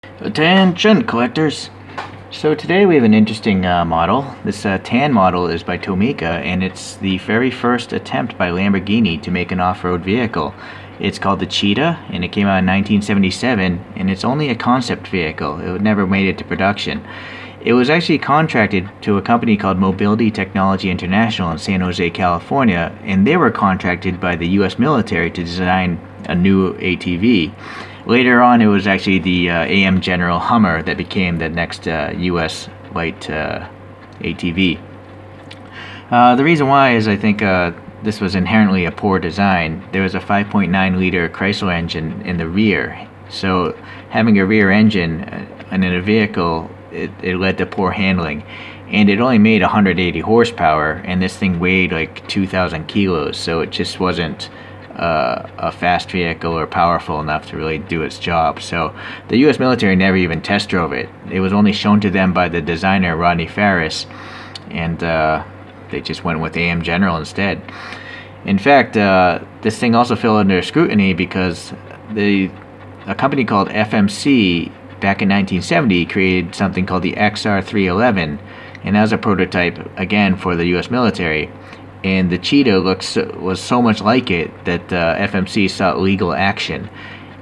Attention collectors! So today we have an interesting model. This tan model is by Tomica, and it's the very first attempt by Lamborghini to make an off-road vehicle. It's called the Cheetah, and it came out in 1977, and it's only a concept vehicle. It never made it to production. It was actually contracted to a company called Mobility Technology International in San Jose, California, and they were contracted by the U.S. military to design a new ATV. Later on, it was actually the AM General Hummer that became the next U.S. light ATV. The reason why is I think this was inherently a poor design. There was a 5.9 liter Chrysler engine in the rear, so having a rear engine in a vehicle, it led to poor handling. And it only made 180 horsepower, and this thing weighed like 2,000 kilos, so it just wasn't a fast vehicle or powerful enough to really do its job. So the U.S. military never even test drove it. It was only shown to them by the designer Rodney Ferris, and they just went with AM General instead. In fact, this thing also fell under scrutiny because a company called FMC back in 1970 created something called the XR311, and that was a prototype again for the U.S. military. And the Cheetah was so much like it that FMC sought legal action,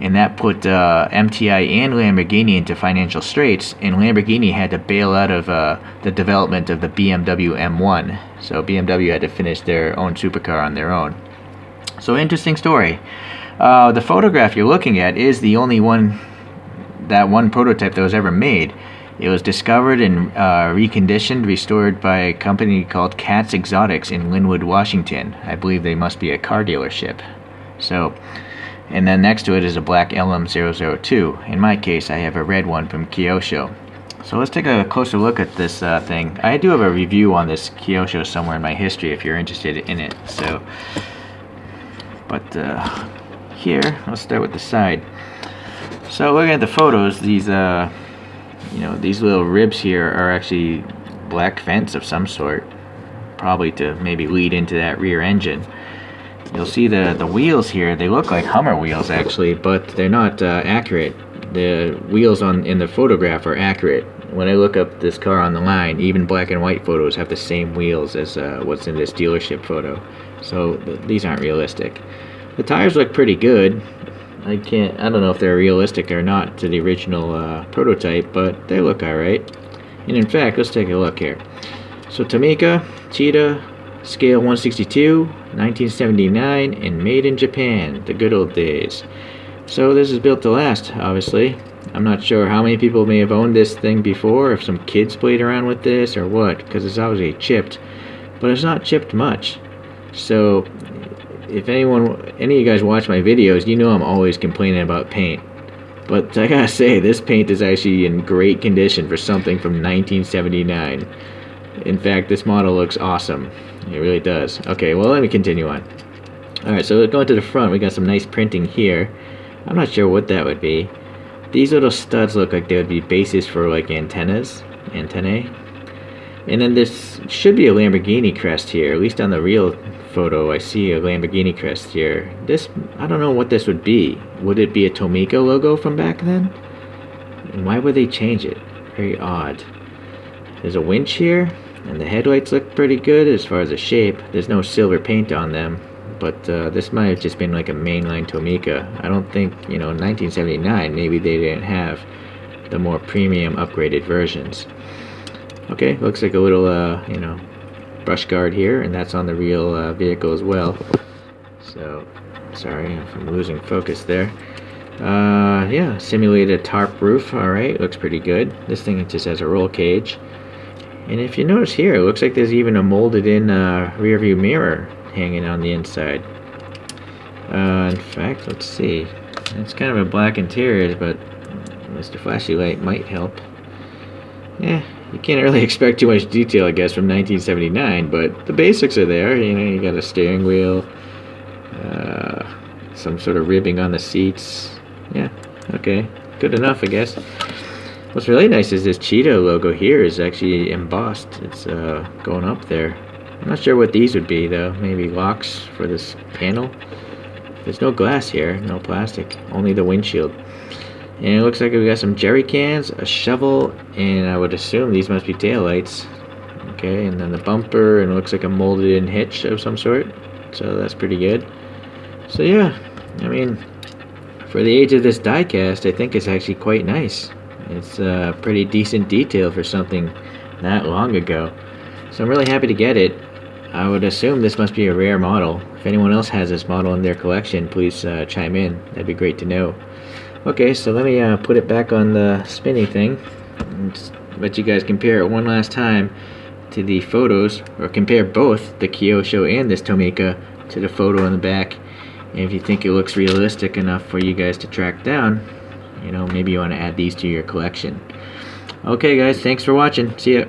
and that put MTI and Lamborghini into financial straits, and Lamborghini had to bail out of the development of the BMW M1. So BMW had to finish their own supercar on their own. So interesting story. The photograph you're looking at is the only one prototype that was ever made. It was discovered and reconditioned, restored by a company called Katz Exotics in Linwood, Washington. I believe they must be a car dealership. So, and then next to it is a black LM002. In my case, I have a red one from Kyosho. So let's take a closer look at this thing. I do have a review on this Kyosho somewhere in my history if you're interested in it. So, but here, let's start with the side. So looking at the photos, these these little ribs here are actually black vents of some sort, probably to maybe lead into that rear engine. You'll see the wheels here, they look like Hummer wheels actually, but they're not accurate. The wheels in the photograph are accurate. When I look up this car on the line, even black and white photos have the same wheels as what's in this dealership photo. So these aren't realistic. The tires look pretty good. I don't know if they're realistic or not to the original prototype, but they look alright. And in fact, let's take a look here. So Tomica, Cheetah, scale 162, 1979, and made in Japan, the good old days. So this is built to last, obviously. I'm not sure how many people may have owned this thing before, if some kids played around with this or what, because it's obviously chipped. But it's not chipped much. So if any of you guys watch my videos, you know I'm always complaining about paint. But I gotta say, this paint is actually in great condition for something from 1979. In fact, this model looks awesome. It really does. Okay, well, let me continue on. Alright, so going to the front, we got some nice printing here. I'm not sure what that would be. These little studs look like they would be bases for like antennae. And then this should be a Lamborghini crest here, at least on the real photo I see a Lamborghini crest here. This, I don't know what this would be. Would it be a Tomica logo from back then? And why would they change it? Very odd. There's a winch here, and the headlights look pretty good as far as the shape. There's no silver paint on them, but this might have just been like a mainline Tomica. I don't think, in 1979, maybe they didn't have the more premium upgraded versions. Okay, looks like a little, brush guard here, and that's on the real vehicle as well. So, sorry if I'm losing focus there. Yeah, simulated tarp roof, alright, looks pretty good. This thing just has a roll cage. And if you notice here, it looks like there's even a molded in rear view mirror hanging on the inside. In fact, let's see. It's kind of a black interior, but Mr. Flashy Light might help. Yeah, you can't really expect too much detail, I guess, from 1979, but the basics are there. You got a steering wheel, some sort of ribbing on the seats. Yeah, okay, good enough, I guess. What's really nice is this Cheetah logo here is actually embossed. It's going up there. I'm not sure what these would be, though. Maybe locks for this panel. There's no glass here, no plastic, only the windshield. And it looks like we got some jerry cans, a shovel, and I would assume these must be taillights. Okay, and then the bumper, and it looks like a molded in hitch of some sort. So that's pretty good. So yeah, I mean, for the age of this diecast, I think it's actually quite nice. It's a pretty decent detail for something that long ago. So I'm really happy to get it. I would assume this must be a rare model. If anyone else has this model in their collection, please chime in. That'd be great to know. Okay, so let me put it back on the spinning thing and just let you guys compare it one last time to the photos, or compare both the Kyosho and this Tomica to the photo on the back. And if you think it looks realistic enough for you guys to track down, you know, maybe you want to add these to your collection. Okay guys, thanks for watching. See ya.